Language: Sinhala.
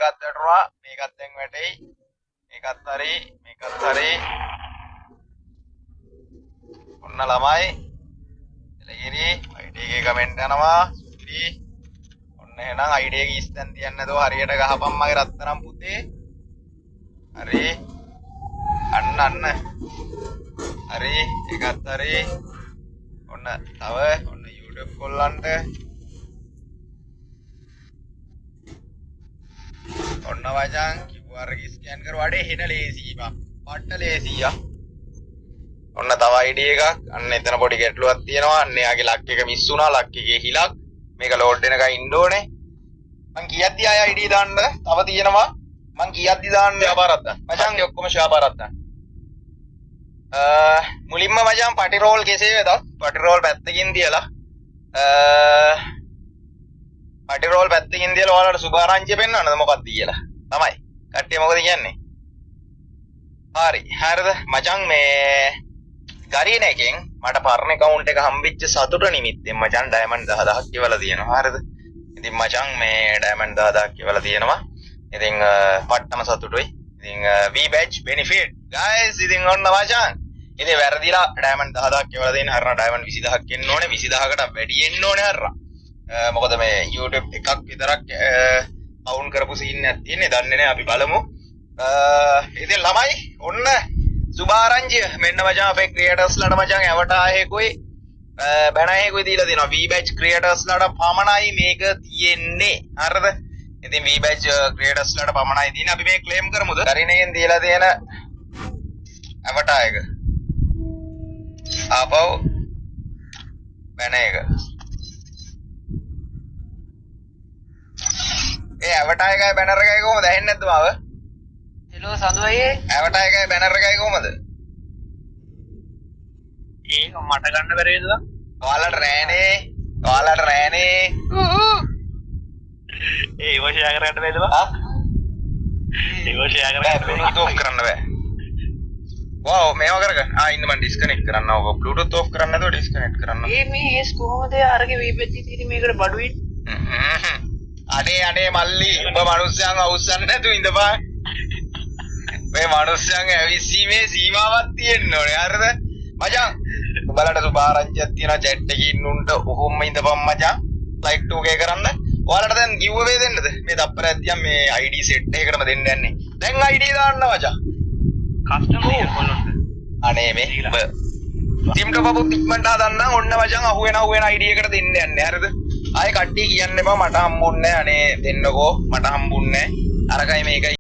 මේකත් වැටුණා. මේකත් දැන් වැටෙයි. මේකත් හරි. මේකත් හරි. ඔන්න ළමයි. එළගිරි ID එකේ කමෙන්ට් යනවා. සුපිරි. ඔන්න එහෙනම් ID එක ඉස්තන් තියන්න නැතුව හරියට ගහපන් මගේ රත්තරන් පුතේ. හරි. අන්න. හරි. ඒකත් හරි. ඔන්න තව ඔන්න YouTube කොල්ලන්ට ඔන්න වචන් QR එක ස්කෑන් කර වඩේ හෙන ලේසියි බා. පට්ට ලේසියි ආ. ඔන්න තව ID එකක්. අන්න එතන පොඩි ගැටලුවක් තියෙනවා. අන්න එයාගේ ලක් එක මිස් වුණා. ලක් එකේ හිලක්. මේක ලෝඩ් වෙනකන් ඉන්න ඕනේ. මං කීයක්ද ආය ID දාන්න? තව තියෙනවා. මං කීයක්ද දාන්න? ව්‍යාපාරයක් දාන්න. මචං ඔක්කොම ව්‍යාපාරයක් දාන්න. මුලින්ම මචං පටි රෝල් කෙසේ වෙතත් පටි රෝල් පැත්තකින් තියලා පටි රෝල් පැත්තකින් තියලා ඔයාලට සුභාරංචිය පෙන්වන්නද මොකක්ද කියලා. තමයි. කට්ටිය මොකද කියන්නේ? හරි. හරිද? මචං මේ ගරීන එකෙන් මට පරණ account එක හම්බෙච්ච සතුට නිමිත්තෙන් මචං ඩයමන්ඩ් 10000ක් කියලා තියෙනවා. හරිද? ඉතින් මචං මේ ඩයමන්ඩ් 10000ක් කියලා තියෙනවා. ඉතින් පට්ටම සතුටුයි. ඉතින් V badge benefit guys ඉතින් ඔන්න මචං. ඉතින් වැරදිලා ඩයමන්ඩ් 10000ක් කියලා දෙන්න හරන ඩයමන්ඩ් 20000ක් එන්න ඕනේ. 20000කට වැඩි එන්න ඕනේ හරන. මොකද මේ YouTube එකක් විතරක් කවුන්ට් කරපු සීන් එකක් තියෙන්නේ. දන්නේ නැහැ අපි බලමු. ඉතින් ළමයි ඔන්න සුභාරංචිය මෙන්න මචං අපේ ක්‍රියේටර්ස්ලාට මචං ඇවටාහෙකුයි බැනහෙකුයි දීලා දෙනවා. V badge ක්‍රියේටර්ස්ලාට පමණයි මේක තියෙන්නේ. හරිද? ඉතින් V badge ක්‍රියේටර්ස්ලාට පමණයි තියෙන්නේ. අපි මේ ක්ලේම් කරමුද? කරිනෙන් දීලා තියෙන ඇවටා එක. ආපහු බැන එක. ඒ ඇවටා එකයි බැනර් එකයි කොහොමද ඇහෙන්නේ නැද්ද මාව? හෙලෝ සඳු අයියේ ඇවටා එකයි බැනර් එකයි කොහොමද? ඒක මට ගන්න බැරිද? ඔයාලට රෑනේ. ඒ ෂෙයා කරගන්න බැරිද? ඒක ෂෙයා කරගන්න බ්ලූටූත් ඔෆ් කරන්න බෑ. wow මේව කරගන්න. ඉන්න මම ඩිස්කනෙක්ට් කරන්න ඕක. බ්ලූටූත් ඔෆ් කරන්න නැතුව ඩිස්කනෙක්ට් කරන්න. මේ ඒස් කොහොමද අරගේ වීපෙච්චි තියෙන්නේ මේකට බඩුවින්? අනේ මල්ලි උඹ මිනිස්සුන් අවුස්සන්න නැතුව ඉඳපන්. මේ මිනිස්සුන් ඇවිස්සීමේ සීමාවක් තියෙන්න ඕනේ. හරිද? මචං උඹලට සුභාරංචියක් තියෙනවා chat එකේ ඉන්නුන්ට ඔහොම ඉඳපන් මචං. like 2k කරන්න. ඔයාලට දැන් giveaway දෙන්නද? මේ තප්පරයක් දිහා මේ ID set එකකටම දෙන්න යන්නේ. දැන් ID දාන්න මචං. කස්ටමර් කොල්ලොන්ට. අනේ මේ උඹ ටීම් ටොප් අප් ඉක්මනට හදන්න ඔන්න මචං අහුවෙන ID එකට දෙන්න යන්නේ. හරිද? ආයේ කට්ටිය කියන්න එපා මට හම්බුන්නේ නැහැ. අනේ දෙන්නකෝ මට හම්බුන්නේ නැහැ. අරකයි මේකයි